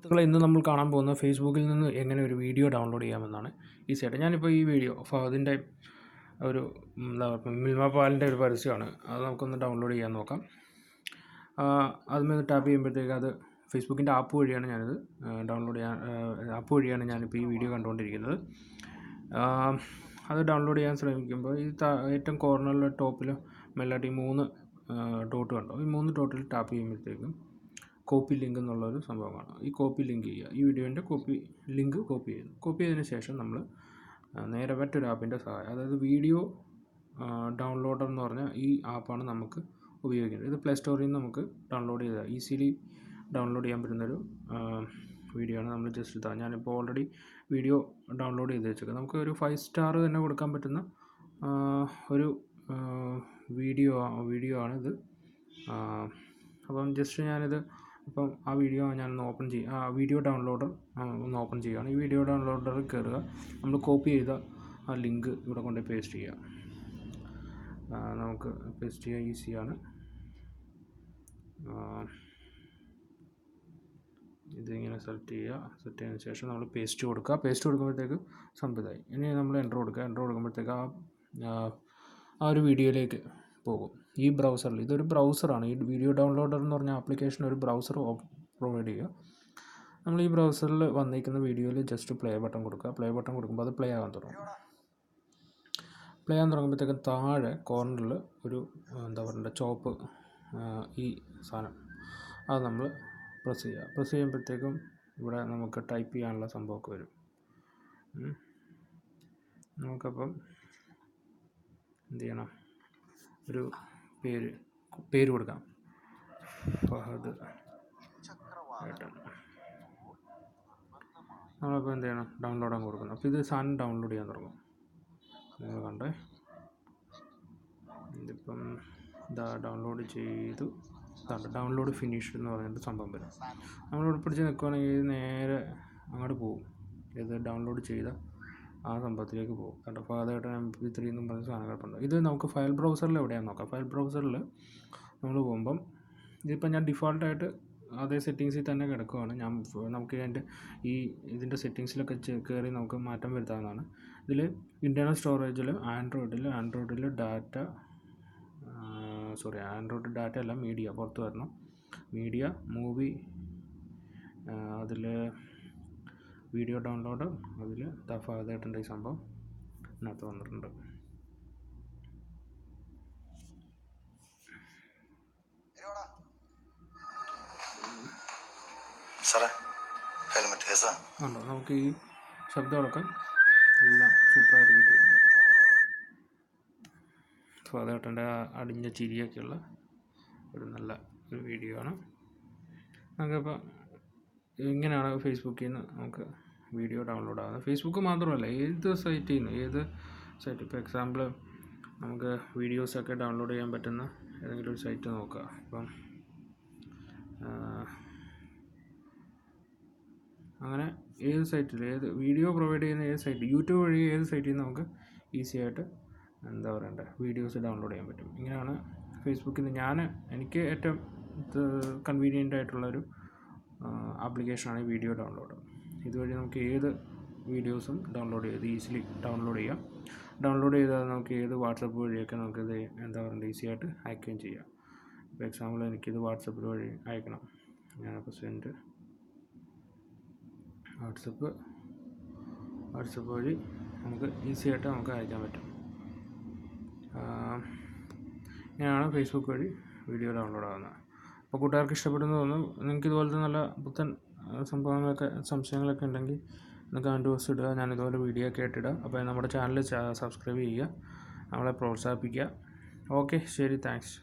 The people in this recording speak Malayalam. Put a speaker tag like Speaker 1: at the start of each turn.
Speaker 1: ഇന്ന് നമ്മൾ കാണാൻ പോകുന്ന ഫേസ്ബുക്കിൽ നിന്ന് എങ്ങനെ ഒരു വീഡിയോ ഡൗൺലോഡ് ചെയ്യാമെന്നാണ് ഈസിയായിട്ട്. ഞാനിപ്പോൾ ഈ വീഡിയോ അതിൻ്റെ ഒരു എന്താ മിൽമ പാലിൻ്റെ ഒരു പരസ്യമാണ്. അത് നമുക്കൊന്ന് ഡൗൺലോഡ് ചെയ്യാൻ നോക്കാം. അതിൽ ടാപ്പ് ചെയ്യുമ്പോഴത്തേക്ക് അത് ഫേസ്ബുക്കിൻ്റെ ആപ്പ് വഴിയാണ് ഞാനിത് ഡൗൺലോഡ് ചെയ്യാൻ ആപ്പ് വഴിയാണ് ഞാനിപ്പോൾ ഈ വീഡിയോ കണ്ടുകൊണ്ടിരിക്കുന്നത്. അത് ഡൗൺലോഡ് ചെയ്യാൻ ശ്രമിക്കുമ്പോൾ ഈ ഏറ്റവും കോർണറിലെ ടോപ്പിൽ മെല്ലായിട്ട് ഈ 3 ഡോട്ട് കണ്ടോ, ഈ 3 ഡോട്ടിൽ ടാപ്പ് ചെയ്യുമ്പോഴത്തേക്കും കോപ്പി ലിങ്ക് എന്നുള്ളൊരു സംഭവമാണ്. ഈ കോപ്പി ലിങ്ക് ചെയ്യുക, ഈ വീഡിയോൻ്റെ ലിങ്ക് കോപ്പി ചെയ്യുന്നു. കോപ്പി ചെയ്തതിന് ശേഷം നമ്മൾ നേരെ മറ്റൊരു ആപ്പിൻ്റെ സഹായം, അതായത് വീഡിയോ ഡൗൺലോഡർ എന്ന് പറഞ്ഞാൽ ഈ ആപ്പാണ് നമുക്ക് ഉപയോഗിക്കുന്നത്. ഇത് പ്ലേ സ്റ്റോറിൽ നിന്ന് നമുക്ക് ഡൗൺലോഡ് ചെയ്താൽ ഈസിലി ഡൗൺലോഡ് ചെയ്യാൻ പറ്റുന്നൊരു വീഡിയോ ആണ്. നമ്മൾ ജസ്റ്റ് ഇതാ, ഞാനിപ്പോൾ ഓൾറെഡി വീഡിയോ ഡൗൺലോഡ് ചെയ്ത് വെച്ചേക്കാം. നമുക്ക് ഒരു 5 സ്റ്റാർ തന്നെ കൊടുക്കാൻ പറ്റുന്ന ഒരു വീഡിയോ ആണിത്. അപ്പം ജസ്റ്റ് ഞാനിത് ഇപ്പം ആ വീഡിയോ ഞാനൊന്ന് ഓപ്പൺ ചെയ്യും, ആ വീഡിയോ ഡൗൺലോഡർ ഒന്ന് ഓപ്പൺ ചെയ്യുകയാണ്. ഈ വീഡിയോ ഡൗൺലോഡറിൽ കയറുക, നമ്മൾ കോപ്പി ചെയ്ത ആ ലിങ്ക് ഇവിടെ കൊണ്ട് പേസ്റ്റ് ചെയ്യുക. നമുക്ക് പേസ്റ്റ് ചെയ്യാൻ ഈസിയാണ്. ഇതിങ്ങനെ സെലക്ട് ചെയ്യുക. സെലക്ട് ചെയ്തതിന് ശേഷം നമ്മൾ പേസ്റ്റ് കൊടുക്കുക. പേസ്റ്റ് കൊടുക്കുമ്പോഴത്തേക്ക് സംഭവമായി. ഇനി നമ്മൾ എൻ്റർ കൊടുക്കുമ്പോഴത്തേക്ക് ആ ഒരു വീഡിയോയിലേക്ക് പോകും. ഈ ബ്രൗസറിൽ, ഇതൊരു ബ്രൗസറാണ്. ഈ വീഡിയോ ഡൗൺലോഡർ എന്ന് പറഞ്ഞ ആപ്ലിക്കേഷൻ ഒരു ബ്രൗസർ പ്രൊവൈഡ് ചെയ്യുക. നമ്മൾ ഈ ബ്രൗസറിൽ വന്നിരിക്കുന്ന വീഡിയോയിൽ ജസ്റ്റ് പ്ലേ ബട്ടൺ കൊടുക്കുക. പ്ലേ ബട്ടൺ കൊടുക്കുമ്പോൾ അത് പ്ലേ ആകാൻ തുടങ്ങും. പ്ലേ ആകാൻ തുടങ്ങുമ്പോഴത്തേക്കും താഴെ കോർണറിൽ ഒരു എന്താ പറയുക ചോപ്പ് ഈ സാധനം, അത് നമ്മൾ പ്രസ് ചെയ്യുക. പ്രസ് ചെയ്യുമ്പോഴത്തേക്കും ഇവിടെ നമുക്ക് ടൈപ്പ് ചെയ്യാനുള്ള സംഭവമൊക്കെ വരും. നമുക്കപ്പം എന്ത് ചെയ്യണം, ഒരു പേര് കൊടുക്കാം, ഫഹദ് ഏട്ടൻ. നമ്മളപ്പോൾ എന്ത് ചെയ്യണം, ഡൗൺലോഡ് അങ്ങ് കൊടുക്കണം. അപ്പോൾ ഇത് സാധനം ഡൗൺലോഡ് ചെയ്യാൻ തുടങ്ങും. നിങ്ങൾ കണ്ടേ, ഇതിപ്പം ഇതാ ഡൗൺലോഡ് ചെയ്തു. ഡൗൺലോഡ് ഫിനിഷ്ഡ് എന്ന് പറഞ്ഞിട്ട് സംഭവം വരും. നമ്മളിവിടെ പിടിച്ച് നിൽക്കുകയാണെങ്കിൽ നേരെ അങ്ങോട്ട് പോകും. ഇത് ഡൗൺലോഡ് ചെയ്ത ആ സംഭവത്തിലേക്ക് പോകും. കണ്ടോ, ഫഹദേട്ടൻ MP3 എന്നും പറഞ്ഞ സാധനം കിടപ്പുണ്ട്. ഇത് നമുക്ക് ഫയൽ ബ്രൗസറിൽ എവിടെയാണെന്ന് നോക്കാം. ഫയൽ ബ്രൗസറിൽ നമ്മൾ പോകുമ്പം ഇതിപ്പോൾ ഞാൻ ഡിഫോൾട്ടായിട്ട് അതേ സെറ്റിങ്സിൽ തന്നെ കിടക്കുകയാണ്. നമുക്ക് ഇതിൻ്റെ സെറ്റിങ്സിലൊക്കെ കയറി നമുക്ക് മാറ്റം വരുത്താവുന്നതാണ്. ഇതിൽ ഇൻറ്റേർണൽ സ്റ്റോറേജിൽ ആൻഡ്രോയിഡിൽ ആൻഡ്രോയിഡ് ഡാറ്റ അല്ല, മീഡിയ പുറത്ത് വരണം. മീഡിയ, മൂവി, അതിൽ വീഡിയോ ഡൗൺലോഡ്, അതിൽ ഫഹദേട്ടൻ്റെ ഈ സംഭവം ഇതിനകത്ത് വന്നിട്ടുണ്ട്. ഉണ്ടോ, നമുക്ക് ഈ ശബ്ദങ്ങളൊക്കെ എല്ലാം സൂപ്പറായിട്ട് കിട്ടിയിട്ടുണ്ട്. ഫഹദേട്ടൻ്റെ അടിഞ്ഞ ചിരിയൊക്കെയുള്ള ഒരു നല്ല ഒരു വീഡിയോ ആണ്. നമുക്കിപ്പോൾ ഇങ്ങനെയാണ് ഫേസ്ബുക്കിൽ നിന്ന് നമുക്ക് വീഡിയോ ഡൗൺലോഡ് ആകുന്നത്. ഫേസ്ബുക്ക് മാത്രമല്ല, ഏത് സൈറ്റിൽ നിന്ന്, ഇപ്പോൾ എക്സാമ്പിൾ നമുക്ക് വീഡിയോസൊക്കെ ഡൗൺലോഡ് ചെയ്യാൻ പറ്റുന്ന ഏതെങ്കിലും ഒരു സൈറ്റ് നോക്കുക. ഇപ്പം അങ്ങനെ ഏത് സൈറ്റിൽ, ഏത് വീഡിയോ പ്രൊവൈഡ് ചെയ്യുന്ന ഏത് സൈറ്റ്, യൂട്യൂബ് വഴി ഏത് സൈറ്റിൽ നിന്ന് നമുക്ക് ഈസി ആയിട്ട് എന്താ പറയണ്ടേ വീഡിയോസ് ഡൗൺലോഡ് ചെയ്യാൻ പറ്റും. ഇങ്ങനെയാണ് ഫേസ്ബുക്കിൽ നിന്ന് എനിക്ക് ഏറ്റവും കൺവീനിയൻ്റ് ആയിട്ടുള്ളൊരു ആപ്ലിക്കേഷനാണ് ഈ വീഡിയോ ഡൗൺലോഡ്. ഇതുവഴി നമുക്ക് ഏത് വീഡിയോസും ഈസിലി ഡൗൺലോഡ് ചെയ്യാം. ഡൗൺലോഡ് ചെയ്താൽ നമുക്ക് ഏത് വാട്സപ്പ് വഴിയൊക്കെ നമുക്കിത് എന്താ പറയുക ഈസി ആയിട്ട് അയക്കുകയും ചെയ്യാം. ഇപ്പോൾ എക്സാമ്പിൾ എനിക്കിത് വാട്സപ്പ് വഴി അയക്കണം. ഞാനപ്പോൾ സെൻഡ് വാട്സപ്പ് വഴി നമുക്ക് ഈസി ആയിട്ട് നമുക്ക് അയക്കാൻ പറ്റും. ഇങ്ങനെയാണ് ഫേസ്ബുക്ക് വഴി വീഡിയോ ഡൗൺലോഡ് ആകുന്നത്. അപ്പോൾ കൂട്ടുകാർക്ക് ഇഷ്ടപ്പെടുന്നു തോന്നുന്നു. നിങ്ങൾക്ക് ഇതുപോലത്തെ നല്ല പുത്തൻ സംശയങ്ങളൊക്കെ ഉണ്ടെങ്കിൽ നിങ്ങൾക്ക് കമൻറ്റ് ബോക്സ് ഇടുക. ഞാനിതുപോലെ വീഡിയോ ഒക്കെ ആയിട്ടിടുക. അപ്പോൾ നമ്മുടെ ചാനൽ സബ്സ്ക്രൈബ് ചെയ്യുക, നമ്മളെ പ്രോത്സാഹിപ്പിക്കുക. ഓക്കെ, ശരി, താങ്ക്സ്.